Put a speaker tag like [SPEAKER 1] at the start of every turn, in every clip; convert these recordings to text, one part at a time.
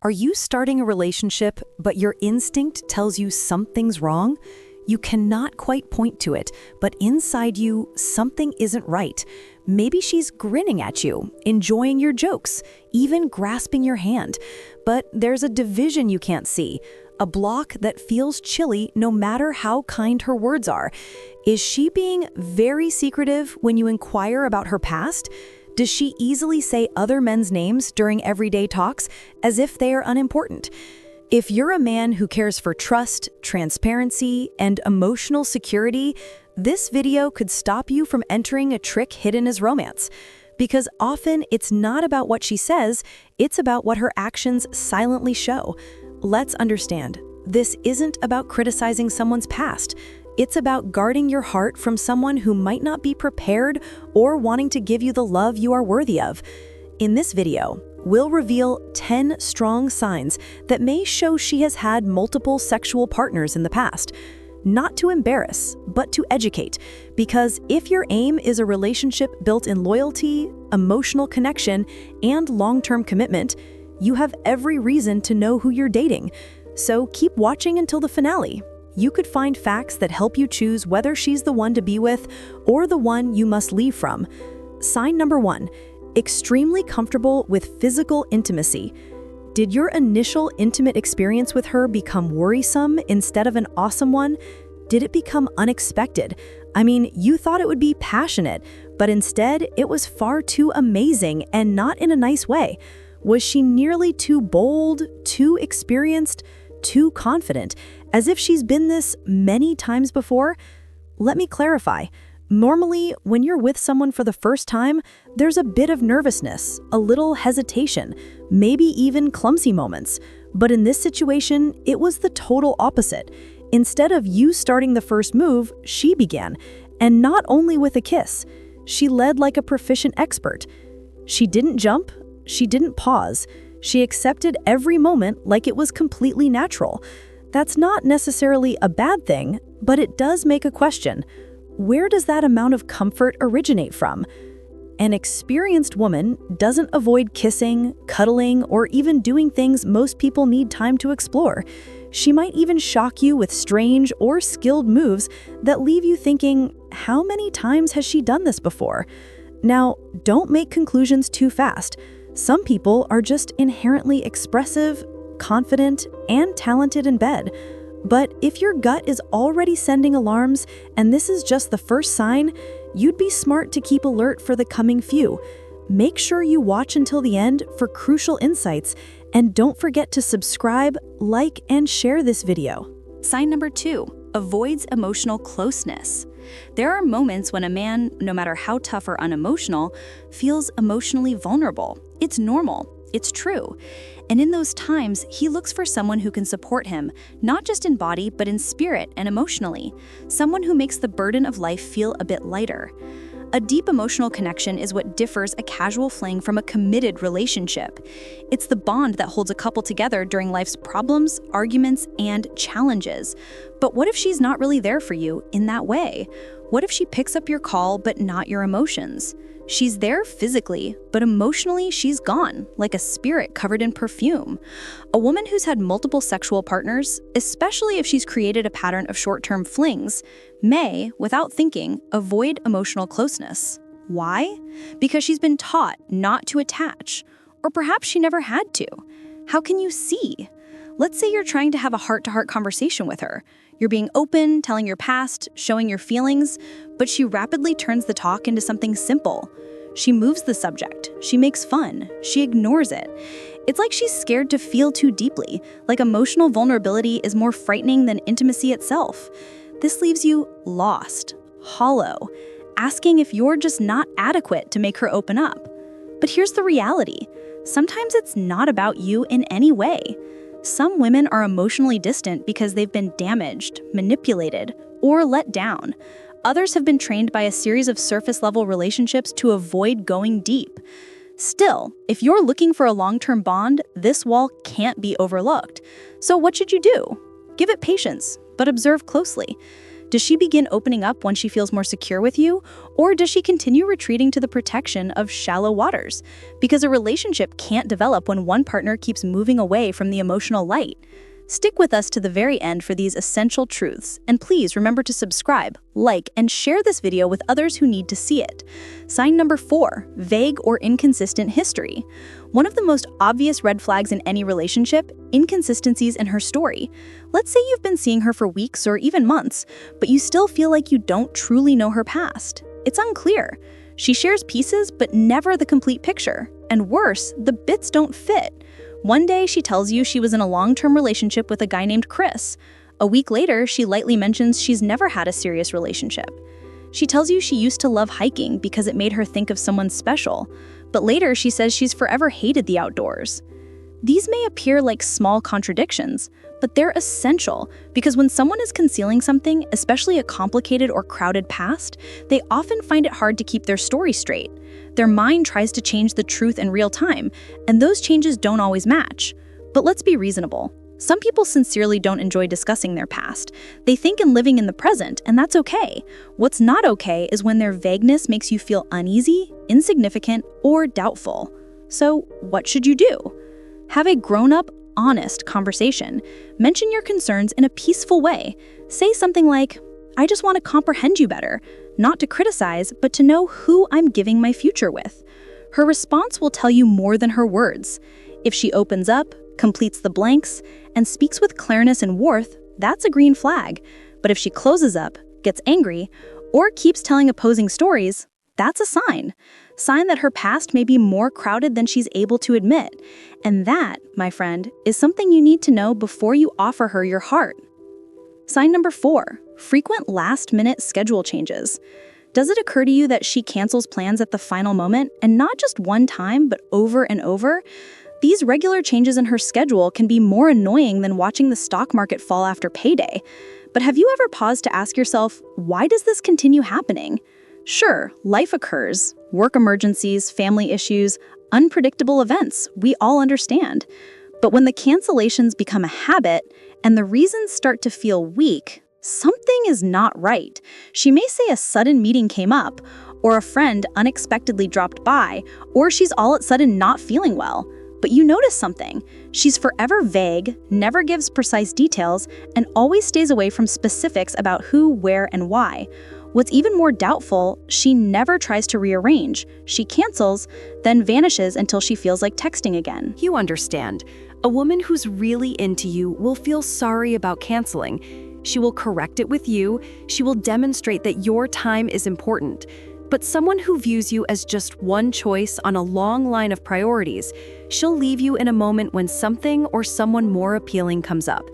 [SPEAKER 1] Are you starting a relationship, but your instinct tells you something's wrong? You cannot quite point to it, but inside you, something isn't right. Maybe she's grinning at you, enjoying your jokes, even grasping your hand. But there's a division you can't see, a block that feels chilly no matter how kind her words are. Is she being very secretive when you inquire about her past? Does she easily say other men's names during everyday talks as if they are unimportant? If you're a man who cares for trust, transparency, and emotional security, this video could stop you from entering a trick hidden as romance. Because often it's not about what she says, it's about what her actions silently show. Let's understand, this isn't about criticizing someone's past. It's about guarding your heart from someone who might not be prepared or wanting to give you the love you are worthy of. In this video, we'll reveal 10 strong signs that may show she has had multiple sexual partners in the past. Not to embarrass, but to educate. Because if your aim is a relationship built in loyalty, emotional connection, and long-term commitment, you have every reason to know who you're dating. So keep watching until the finale. You could find facts that help you choose whether she's the one to be with or the one you must leave from. Sign number 1, extremely comfortable with physical intimacy. Did your initial intimate experience with her become worrisome instead of an awesome one? Did it become unexpected? I mean, you thought it would be passionate, but instead it was far too amazing and not in a nice way. Was she nearly too bold, too experienced, too confident, as if she's been this many times before? Let me clarify. Normally, when you're with someone for the first time, there's a bit of nervousness, a little hesitation, maybe even clumsy moments. But in this situation, it was the total opposite. Instead of you starting the first move, she began. And not only with a kiss. She led like a proficient expert. She didn't jump. She didn't pause. She accepted every moment like it was completely natural. That's not necessarily a bad thing, but it does make a question. Where does that amount of comfort originate from? An experienced woman doesn't avoid kissing, cuddling, or even doing things most people need time to explore. She might even shock you with strange or skilled moves that leave you thinking, how many times has she done this before? Now, don't make conclusions too fast. Some people are just inherently expressive, confident, and talented in bed. But if your gut is already sending alarms and this is just the first sign, you'd be smart to keep alert for the coming few. Make sure you watch until the end for crucial insights, and don't forget to subscribe, like, and share this video.
[SPEAKER 2] Sign number 2, avoids emotional closeness. There are moments when a man, no matter how tough or unemotional, feels emotionally vulnerable. It's normal. It's true. And in those times, he looks for someone who can support him, not just in body, but in spirit and emotionally. Someone who makes the burden of life feel a bit lighter. A deep emotional connection is what differs a casual fling from a committed relationship. It's the bond that holds a couple together during life's problems, arguments, and challenges. But what if she's not really there for you in that way? What if she picks up your call but not your emotions? She's there physically, but emotionally she's gone, like a spirit covered in perfume. A woman who's had multiple sexual partners, especially if she's created a pattern of short-term flings, may, without thinking, avoid emotional closeness. Why? Because she's been taught not to attach, or perhaps she never had to. How can you see? Let's say you're trying to have a heart-to-heart conversation with her. You're being open, telling your past, showing your feelings, but she rapidly turns the talk into something simple. She moves the subject, she makes fun, she ignores it. It's like she's scared to feel too deeply, like emotional vulnerability is more frightening than intimacy itself. This leaves you lost, hollow, asking if you're just not adequate to make her open up. But here's the reality. Sometimes it's not about you in any way. Some women are emotionally distant because they've been damaged, manipulated, or let down. Others have been trained by a series of surface-level relationships to avoid going deep. Still, if you're looking for a long-term bond, this wall can't be overlooked. So what should you do? Give it patience, but observe closely. Does she begin opening up when she feels more secure with you? Or does she continue retreating to the protection of shallow waters? Because a relationship can't develop when one partner keeps moving away from the emotional light. Stick with us to the very end for these essential truths, and please remember to subscribe, like, and share this video with others who need to see it. Sign number 4, vague or inconsistent history. One of the most obvious red flags in any relationship, inconsistencies in her story. Let's say you've been seeing her for weeks or even months, but you still feel like you don't truly know her past. It's unclear. She shares pieces, but never the complete picture. And worse, the bits don't fit. One day, she tells you she was in a long-term relationship with a guy named Chris. A week later, she lightly mentions she's never had a serious relationship. She tells you she used to love hiking because it made her think of someone special, but later she says she's forever hated the outdoors. These may appear like small contradictions, but they're essential because when someone is concealing something, especially a complicated or crowded past, they often find it hard to keep their story straight. Their mind tries to change the truth in real time, and those changes don't always match. But let's be reasonable. Some people sincerely don't enjoy discussing their past. They think in living in the present, and that's okay. What's not okay is when their vagueness makes you feel uneasy, insignificant, or doubtful. So, what should you do? Have a grown-up, honest conversation. Mention your concerns in a peaceful way. Say something like, "I just want to comprehend you better," not to criticize, but to know who I'm giving my future with. Her response will tell you more than her words. If she opens up, completes the blanks, and speaks with clearness and warmth, that's a green flag. But if she closes up, gets angry, or keeps telling opposing stories, that's a sign that her past may be more crowded than she's able to admit. And that, my friend, is something you need to know before you offer her your heart. Sign number 4, frequent last-minute schedule changes. Does it occur to you that she cancels plans at the final moment, and not just one time, but over and over? These regular changes in her schedule can be more annoying than watching the stock market fall after payday. But have you ever paused to ask yourself, why does this continue happening? Sure, life occurs. Work emergencies, family issues, unpredictable events, we all understand. But when the cancellations become a habit and the reasons start to feel weak, something is not right. She may say a sudden meeting came up, or a friend unexpectedly dropped by, or she's all of a sudden not feeling well. But you notice something. She's forever vague, never gives precise details, and always stays away from specifics about who, where, and why. What's even more doubtful, she never tries to rearrange. She cancels, then vanishes until she feels like texting again.
[SPEAKER 1] You understand. A woman who's really into you will feel sorry about canceling. She will correct it with you. She will demonstrate that your time is important. But someone who views you as just one choice on a long line of priorities, she'll leave you in a moment when something or someone more appealing comes up.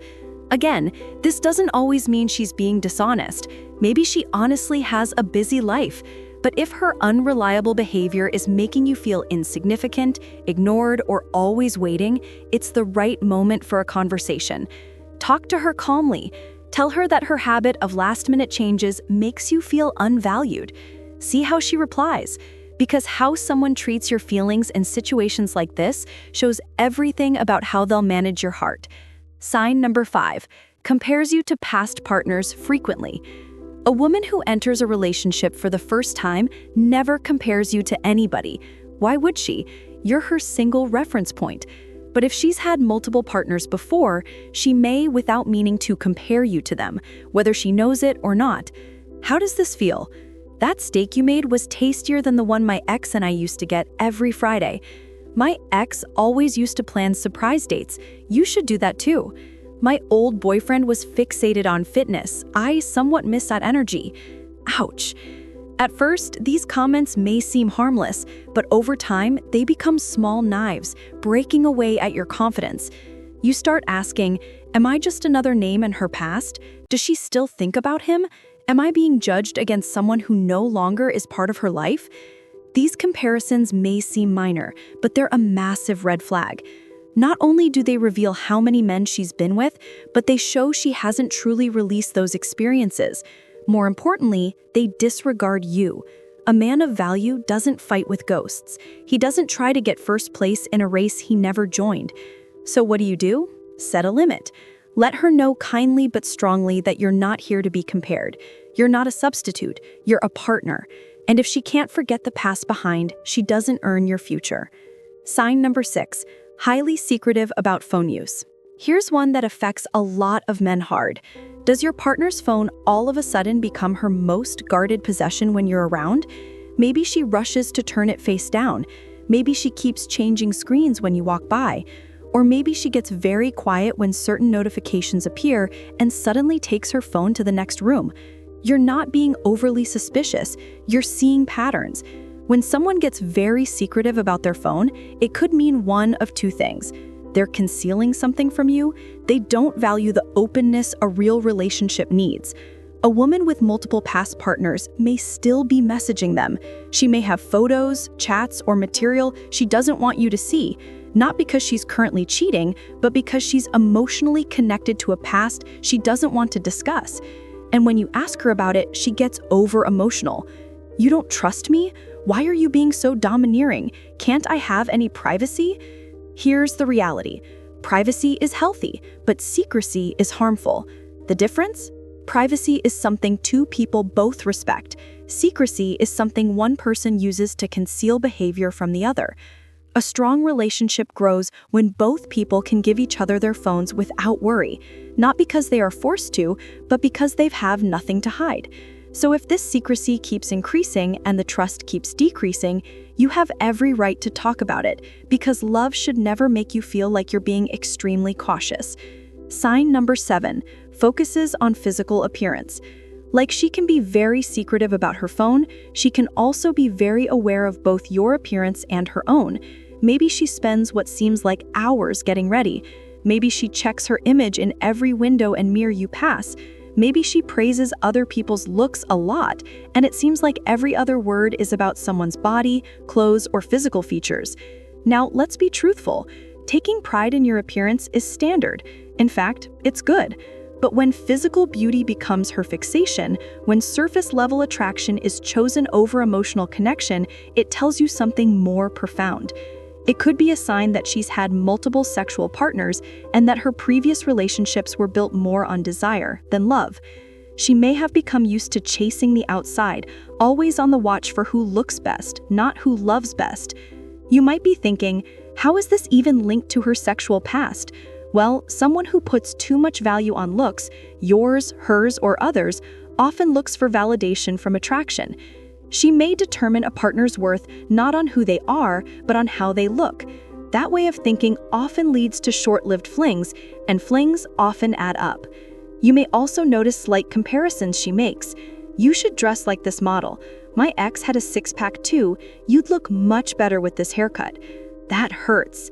[SPEAKER 1] Again, this doesn't always mean she's being dishonest. Maybe she honestly has a busy life. But if her unreliable behavior is making you feel insignificant, ignored, or always waiting, it's the right moment for a conversation. Talk to her calmly. Tell her that her habit of last-minute changes makes you feel unvalued. See how she replies, because how someone treats your feelings in situations like this shows everything about how they'll manage your heart. Sign number 5, compares you to past partners frequently. A woman who enters a relationship for the first time never compares you to anybody. Why would she? You're her single reference point. But if she's had multiple partners before, she may, without meaning to, compare you to them, whether she knows it or not. How does this feel? That steak you made was tastier than the one my ex and I used to get every Friday. My ex always used to plan surprise dates. You should do that too. My old boyfriend was fixated on fitness. I somewhat miss that energy. Ouch. At first, these comments may seem harmless, but over time, they become small knives, breaking away at your confidence. You start asking, am I just another name in her past? Does she still think about him? Am I being judged against someone who no longer is part of her life? These comparisons may seem minor, but they're a massive red flag. Not only do they reveal how many men she's been with, but they show she hasn't truly released those experiences. More importantly, they disregard you. A man of value doesn't fight with ghosts. He doesn't try to get first place in a race he never joined. So what do? Set a limit.
[SPEAKER 2] Let her know kindly but strongly that you're not here to be compared. You're not a substitute, you're a partner. And if she can't forget the past behind, she doesn't earn your future. Sign number 6, highly secretive about phone use. Here's one that affects a lot of men hard. Does your partner's phone all of a sudden become her most guarded possession when you're around? Maybe she rushes to turn it face down. Maybe she keeps changing screens when you walk by. Or maybe she gets very quiet when certain notifications appear and suddenly takes her phone to the next room. You're not being overly suspicious, you're seeing patterns. When someone gets very secretive about their phone, it could mean one of two things. They're concealing something from you. They don't value the openness a real relationship needs. A woman with multiple past partners may still be messaging them. She may have photos, chats, or material she doesn't want you to see, not because she's currently cheating, but because she's emotionally connected to a past she doesn't want to discuss. And when you ask her about it, she gets over-emotional. You don't trust me? Why are you being so domineering? Can't I have any privacy? Here's the reality. Privacy is healthy, but secrecy is harmful. The difference? Privacy is something two people both respect. Secrecy is something one person uses to conceal behavior from the other. A strong relationship grows when both people can give each other their phones without worry, not because they are forced to, but because they have nothing to hide. So if this secrecy keeps increasing and the trust keeps decreasing, you have every right to talk about it, because love should never make you feel like you're being extremely cautious. Sign number 7, focuses on physical appearance. Like she can be very secretive about her phone, she can also be very aware of both your appearance and her own. Maybe she spends what seems like hours getting ready. Maybe she checks her image in every window and mirror you pass. Maybe she praises other people's looks a lot, and it seems like every other word is about someone's body, clothes, or physical features. Now, let's be truthful. Taking pride in your appearance is standard. In fact, it's good. But when physical beauty becomes her fixation, when surface-level attraction is chosen over emotional connection, it tells you something more profound. It could be a sign that she's had multiple sexual partners and that her previous relationships were built more on desire than love. She may have become used to chasing the outside, always on the watch for who looks best, not who loves best. You might be thinking, how is this even linked to her sexual past? Well, someone who puts too much value on looks, yours, hers, or others, often looks for validation from attraction. She may determine a partner's worth not on who they are, but on how they look. That way of thinking often leads to short-lived flings, and flings often add up. You may also notice slight comparisons she makes. You should dress like this model. My ex had a six-pack too. You'd look much better with this haircut. That hurts.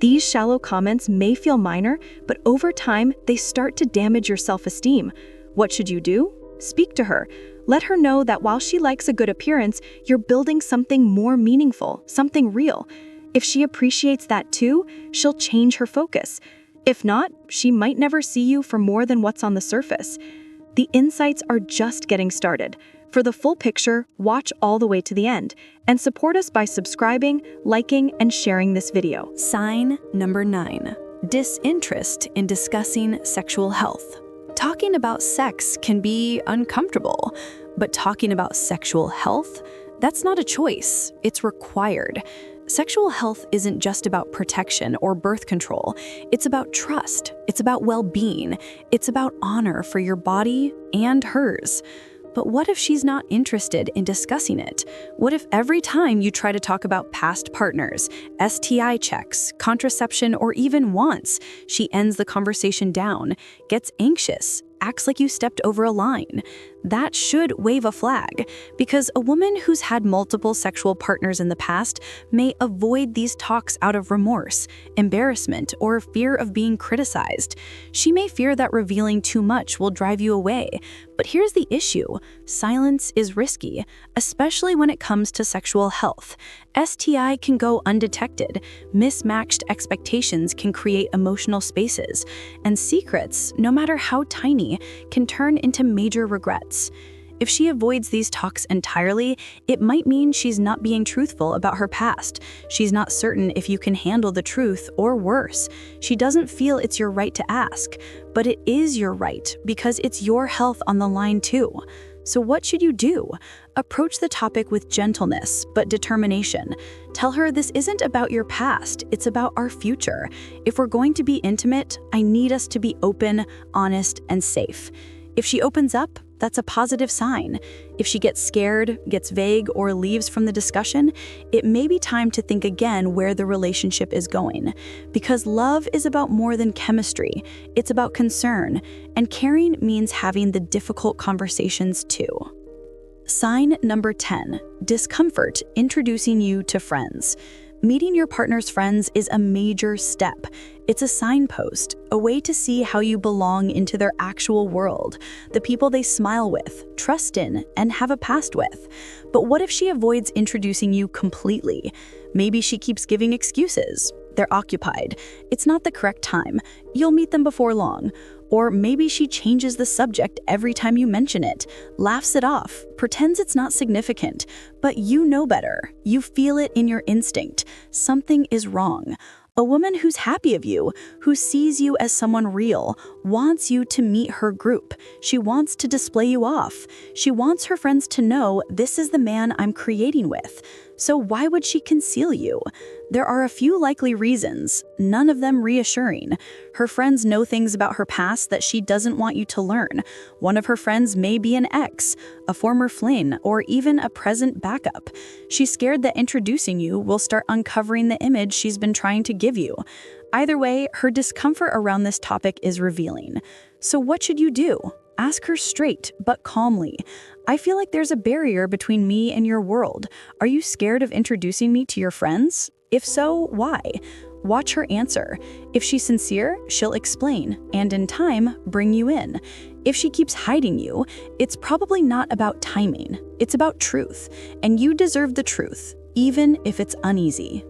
[SPEAKER 2] These shallow comments may feel minor, but over time, they start to damage your self-esteem. What should you do? Speak to her. Let her know that while she likes a good appearance, you're building something more meaningful, something real. If she appreciates that too, she'll change her focus. If not, she might never see you for more than what's on the surface. The insights are just getting started. For the full picture, watch all the way to the end, and support us by subscribing, liking, and sharing this video.
[SPEAKER 1] Sign number 9, disinterest in discussing sexual health. Talking about sex can be uncomfortable, but talking about sexual health, that's not a choice, it's required. Sexual health isn't just about protection or birth control. It's about trust, it's about well-being, it's about honor for your body and hers. But what if she's not interested in discussing it? What if every time you try to talk about past partners, STI checks, contraception, or even wants, she ends the conversation down, gets anxious, acts like you stepped over a line? That should wave a flag, because a woman who's had multiple sexual partners in the past may avoid these talks out of remorse, embarrassment, or fear of being criticized. She may fear that revealing too much will drive you away. But here's the issue. Silence is risky, especially when it comes to sexual health. STI can go undetected, mismatched expectations can create emotional spaces, and secrets, no matter how tiny, can turn into major regrets.
[SPEAKER 2] If she avoids these talks entirely, it might mean she's not being truthful about her past. She's not certain if you can handle the truth, or worse, she doesn't feel it's your right to ask. But it is your right, because it's your health on the line too. So what should you do? Approach the topic with gentleness, but determination. Tell her this isn't about your past, it's about our future. If we're going to be intimate, I need us to be open, honest, and safe. If she opens up, that's a positive sign. If she gets scared, gets vague, or leaves from the discussion, it may be time to think again where the relationship is going. Because love is about more than chemistry. It's about concern, and caring means having the difficult conversations too. Sign number 10, discomfort introducing you to friends. Meeting your partner's friends is a major step. It's a signpost, a way to see how you belong into their actual world, the people they smile with, trust in, and have a past with. But what if she avoids introducing you completely? Maybe she keeps giving excuses. They're occupied. It's not the correct time. You'll meet them before long. Or maybe she changes the subject every time you mention it, laughs it off, pretends it's not significant. But you know better. You feel it in your instinct. Something is wrong. A woman who's happy of you, who sees you as someone real, wants you to meet her group. She wants to display you off. She wants her friends to know this is the man I'm creating with. So why would she conceal you? There are a few likely reasons, none of them reassuring. Her friends know things about her past that she doesn't want you to learn. One of her friends may be an ex, a former fling, or even a present backup. She's scared that introducing you will start uncovering the image she's been trying to give you. Either way, her discomfort around this topic is revealing. So what should you do? Ask her straight, but calmly. I feel like there's a barrier between me and your world. Are you scared of introducing me to your friends? If so, why? Watch her answer. If she's sincere, she'll explain, and in time, bring you in. If she keeps hiding you, it's probably not about timing. It's about truth, and you deserve the truth, even if it's uneasy.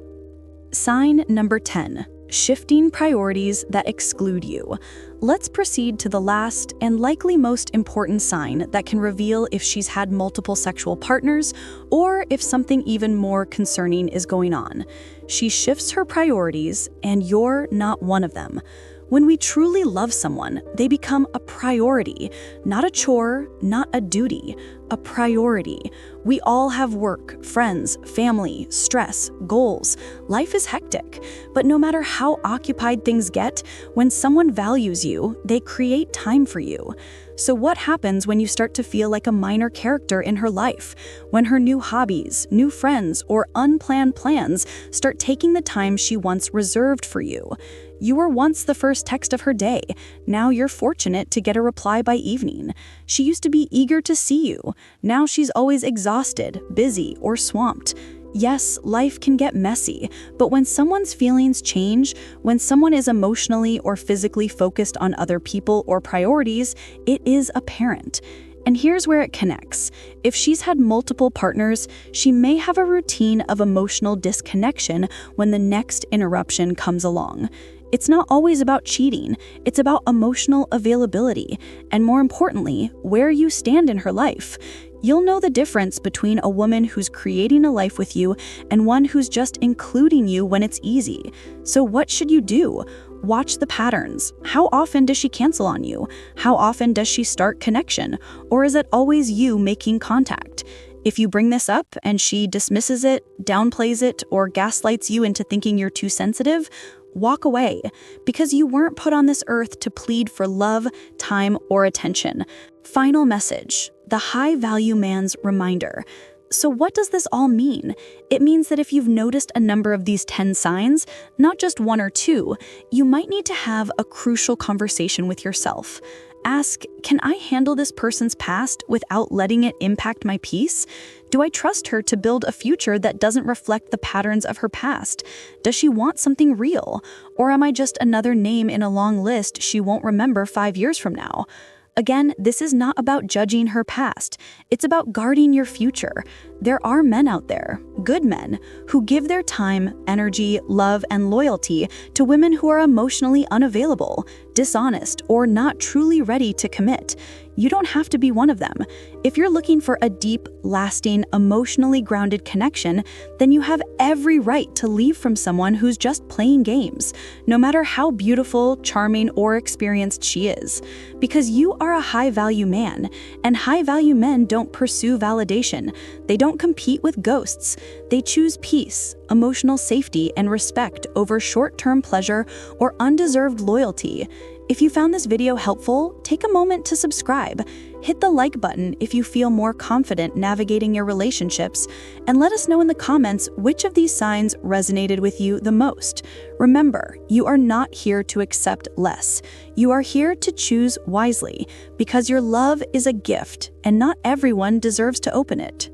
[SPEAKER 2] Sign number 10. Shifting priorities that exclude you. Let's proceed to the last and likely most important sign that can reveal if she's had multiple sexual partners or if something even more concerning is going on. She shifts her priorities, and you're not one of them. When we truly love someone, they become a priority, not a chore, not a duty, a priority. We all have work, friends, family, stress, goals. Life is hectic. But no matter how occupied things get, when someone values you, they create time for you. So what happens when you start to feel like a minor character in her life? When her new hobbies, new friends, or unplanned plans start taking the time she once reserved for you? You were once the first text of her day. Now you're fortunate to get a reply by evening. She used to be eager to see you. Now she's always exhausted, busy, or swamped. Yes, life can get messy, but when someone's feelings change, when someone is emotionally or physically focused on other people or priorities, it is apparent. And here's where it connects. If she's had multiple partners, she may have a routine of emotional disconnection when the next interruption comes along. It's not always about cheating, it's about emotional availability, and more importantly, where you stand in her life. You'll know the difference between a woman who's creating a life with you and one who's just including you when it's easy. So what should you do? Watch the patterns. How often does she cancel on you? How often does she start connection? Or is it always you making contact? If you bring this up and she dismisses it, downplays it, or gaslights you into thinking you're too sensitive, walk away, because you weren't put on this earth to plead for love, time, or attention. Final message, the high-value man's reminder. So what does this all mean? It means that if you've noticed a number of these 10 signs, not just one or two, you might need to have a crucial conversation with yourself. Ask, can I handle this person's past without letting it impact my peace? Do I trust her to build a future that doesn't reflect the patterns of her past? Does she want something real? Or am I just another name in a long list she won't remember 5 years from now? Again, this is not about judging her past. It's about guarding your future. There are men out there, good men, who give their time, energy, love, and loyalty to women who are emotionally unavailable, dishonest, or not truly ready to commit. You don't have to be one of them. If you're looking for a deep, lasting, emotionally grounded connection, then you have every right to leave from someone who's just playing games, no matter how beautiful, charming, or experienced she is. Because you are a high-value man, and high-value men don't pursue validation. They don't compete with ghosts. They choose peace, emotional safety, and respect over short-term pleasure or undeserved loyalty. If you found this video helpful, take a moment to subscribe. Hit the like button if you feel more confident navigating your relationships, and let us know in the comments which of these signs resonated with you the most. Remember, you are not here to accept less. You are here to choose wisely, because your love is a gift, and not everyone deserves to open it.